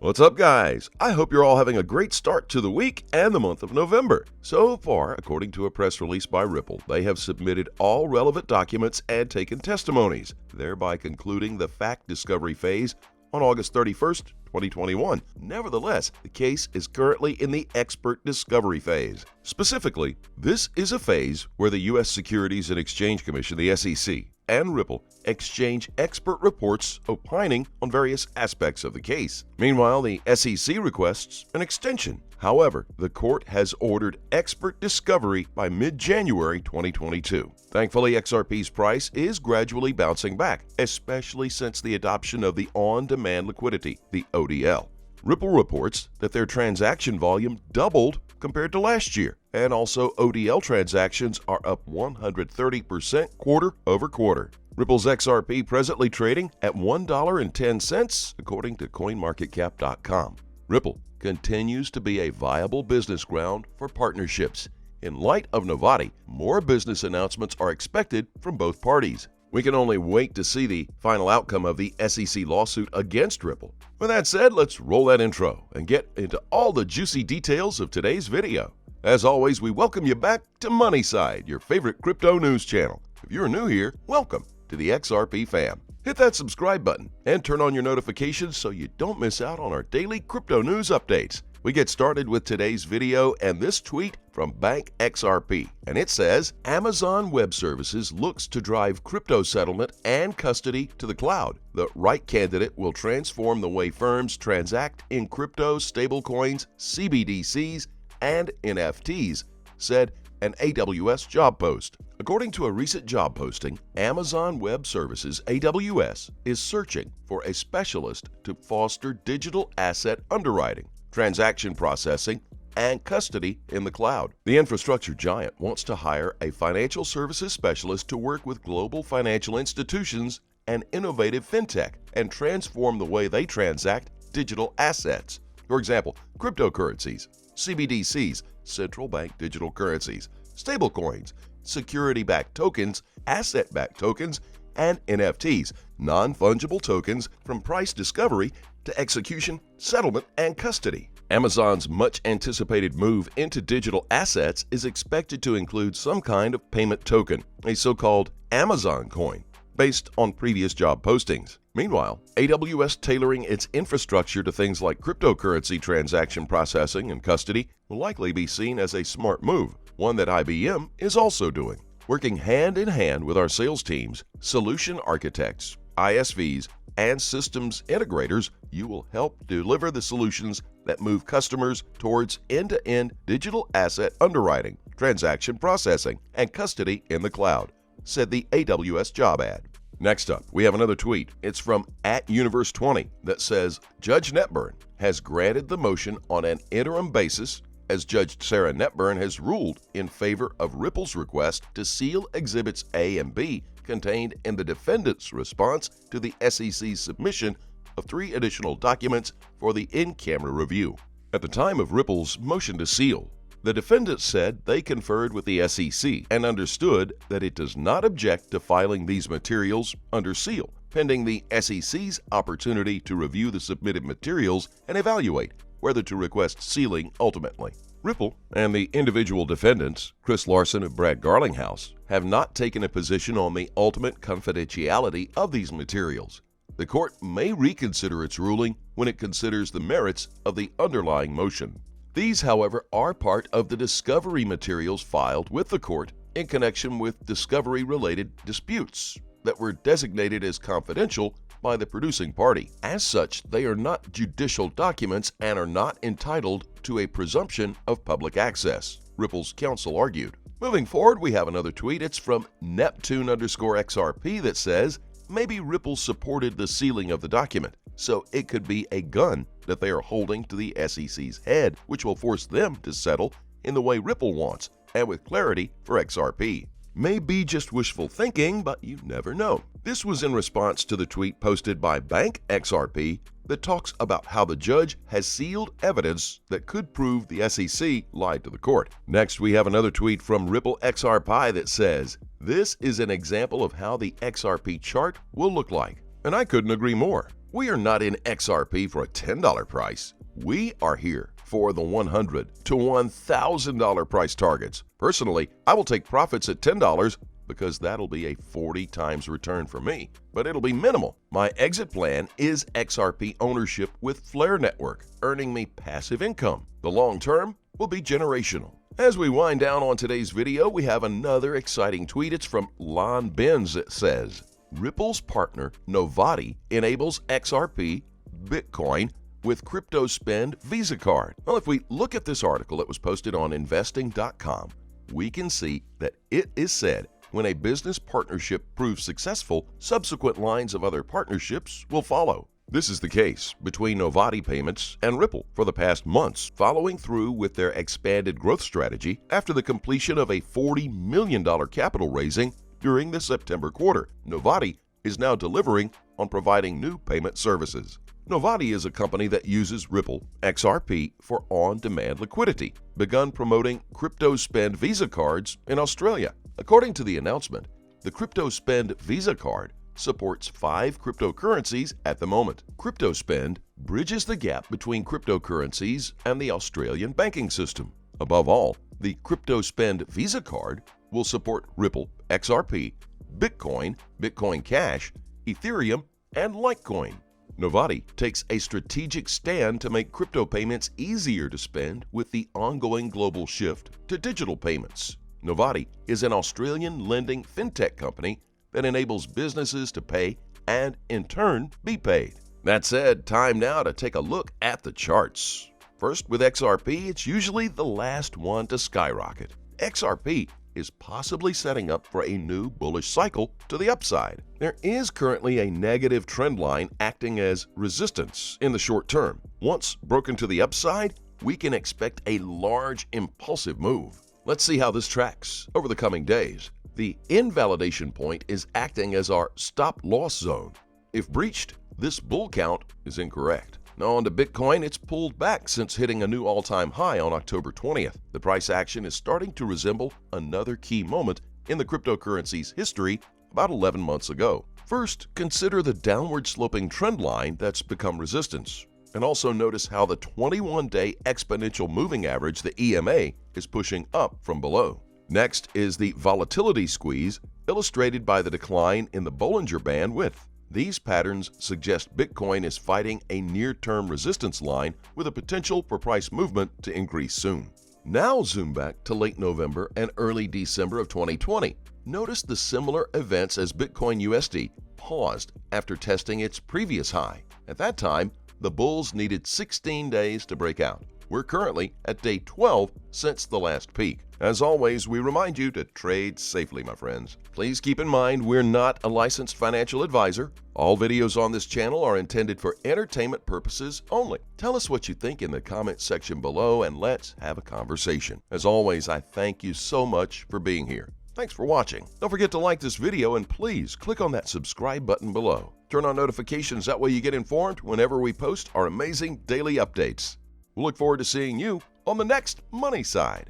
What's up, guys? I hope you're all having a great start to the week and the month of November. So far, according to a press release by Ripple, they have submitted all relevant documents and taken testimonies, thereby concluding the fact discovery phase on August 31st, 2021. Nevertheless, the case is currently in the expert discovery phase. Specifically, this is a phase where the U.S. Securities and Exchange Commission, the SEC, and Ripple exchange expert reports opining on various aspects of the case. Meanwhile, the SEC requests an extension. However, the court has ordered expert discovery by mid-January 2022. Thankfully, XRP's price is gradually bouncing back, especially since the adoption of the on-demand liquidity, the ODL. Ripple reports that their transaction volume doubled compared to last year, and also ODL transactions are up 130% quarter over quarter. Ripple's XRP presently trading at $1.10 according to CoinMarketCap.com. Ripple continues to be a viable business ground for partnerships. In light of Novati, more business announcements are expected from both parties. We can only wait to see the final outcome of the SEC lawsuit against Ripple. With that said, let's roll that intro and get into all the juicy details of today's video. As always, we welcome you back to Moneyside, your favorite crypto news channel. If you're new here, welcome to the XRP fam. Hit that subscribe button and turn on your notifications so you don't miss out on our daily crypto news updates. We get started with today's video and this tweet from Bank XRP, and it says, Amazon Web Services looks to drive crypto settlement and custody to the cloud. The right candidate will transform the way firms transact in crypto, stablecoins, CBDCs, and NFTs, said an AWS job post. According to a recent job posting, Amazon Web Services, AWS, is searching for a specialist to foster digital asset underwriting, transaction processing, and custody in the cloud. The infrastructure giant wants to hire a financial services specialist to work with global financial institutions and innovative fintech and transform the way they transact digital assets. For example, cryptocurrencies, CBDCs, central bank digital currencies, stablecoins, security-backed tokens, asset-backed tokens, and NFTs, non-fungible tokens from price discovery to execution, settlement, and custody. Amazon's much-anticipated move into digital assets is expected to include some kind of payment token, a so-called Amazon coin, based on previous job postings. Meanwhile, AWS tailoring its infrastructure to things like cryptocurrency transaction processing and custody will likely be seen as a smart move, one that IBM is also doing. Working hand in hand with our sales teams, solution architects, ISVs, and systems integrators, you will help deliver the solutions that move customers towards end-to-end digital asset underwriting, transaction processing, and custody in the cloud, said the AWS job ad. Next up, we have another tweet. It's from @Universe20 that says, Judge Netburn has granted the motion on an interim basis as Judge Sarah Netburn has ruled in favor of Ripple's request to seal Exhibits A and B contained in the defendant's response to the SEC's submission of 3 additional documents for the in-camera review. At the time of Ripple's motion to seal, the defendants said they conferred with the SEC and understood that it does not object to filing these materials under seal, pending the SEC's opportunity to review the submitted materials and evaluate whether to request sealing ultimately. Ripple and the individual defendants, Chris Larson and Brad Garlinghouse, have not taken a position on the ultimate confidentiality of these materials. The court may reconsider its ruling when it considers the merits of the underlying motion. These, however, are part of the discovery materials filed with the court in connection with discovery-related disputes that were designated as confidential by the producing party. As such, they are not judicial documents and are not entitled to a presumption of public access, Ripple's counsel argued. Moving forward, we have another tweet. It's from Neptune_XRP that says, maybe Ripple supported the sealing of the document, so it could be a gun that they are holding to the SEC's head, which will force them to settle in the way Ripple wants and with clarity for XRP. May be just wishful thinking, but you never know. This was in response to the tweet posted by Bank XRP that talks about how the judge has sealed evidence that could prove the SEC lied to the court. Next, we have another tweet from Ripple XRP that says, this is an example of how the XRP chart will look like. And I couldn't agree more. We are not in XRP for a $10 price. We are here for the $100 to $1,000 price targets. Personally, I will take profits at $10 because that'll be a 40 times return for me, but it'll be minimal. My exit plan is XRP ownership with Flare Network, earning me passive income. The long term will be generational. As we wind down on today's video, we have another exciting tweet. It's from Lon Benz that says, Ripple's partner Novati enables XRP Bitcoin with CryptoSpend Visa card. Well, if we look at this article that was posted on investing.com, we can see that it is said when a business partnership proves successful, subsequent lines of other partnerships will follow. This is the case between Novati Payments and Ripple for the past months, following through with their expanded growth strategy after the completion of a $40 million capital raising during the September quarter. Novati is now delivering on providing new payment services. Novati is a company that uses Ripple XRP for on-demand liquidity, begun promoting CryptoSpend Visa cards in Australia. According to the announcement, the CryptoSpend Visa card supports 5 cryptocurrencies at the moment. CryptoSpend bridges the gap between cryptocurrencies and the Australian banking system. Above all, the CryptoSpend Visa card will support Ripple XRP, Bitcoin, Bitcoin Cash, Ethereum, and Litecoin. Novati takes a strategic stand to make crypto payments easier to spend with the ongoing global shift to digital payments. Novati is an Australian lending fintech company that enables businesses to pay and, in turn, be paid. That said, time now to take a look at the charts. First, with XRP, it's usually the last one to skyrocket. XRP is possibly setting up for a new bullish cycle to the upside. There is currently a negative trend line acting as resistance in the short term. Once broken to the upside, we can expect a large impulsive move. Let's see how this tracks over the coming days. The invalidation point is acting as our stop-loss zone. If breached, this bull count is incorrect. Now on to Bitcoin, it's pulled back since hitting a new all-time high on October 20th. The price action is starting to resemble another key moment in the cryptocurrency's history about 11 months ago. First, consider the downward sloping trend line that's become resistance. And also notice how the 21-day exponential moving average, the EMA, is pushing up from below. Next is the volatility squeeze, illustrated by the decline in the Bollinger Band width. These patterns suggest Bitcoin is fighting a near-term resistance line with a potential for price movement to increase soon. Now zoom back to late November and early December of 2020. Notice the similar events as Bitcoin USD paused after testing its previous high. At that time, the bulls needed 16 days to break out. We're currently at day 12 since the last peak. As always, we remind you to trade safely, my friends. Please keep in mind we're not a licensed financial advisor. All videos on this channel are intended for entertainment purposes only. Tell us what you think in the comment section below and let's have a conversation. As always, I thank you so much for being here. Thanks for watching. Don't forget to like this video and please click on that subscribe button below. Turn on notifications, that way you get informed whenever we post our amazing daily updates. We'll look forward to seeing you on the next Money Side.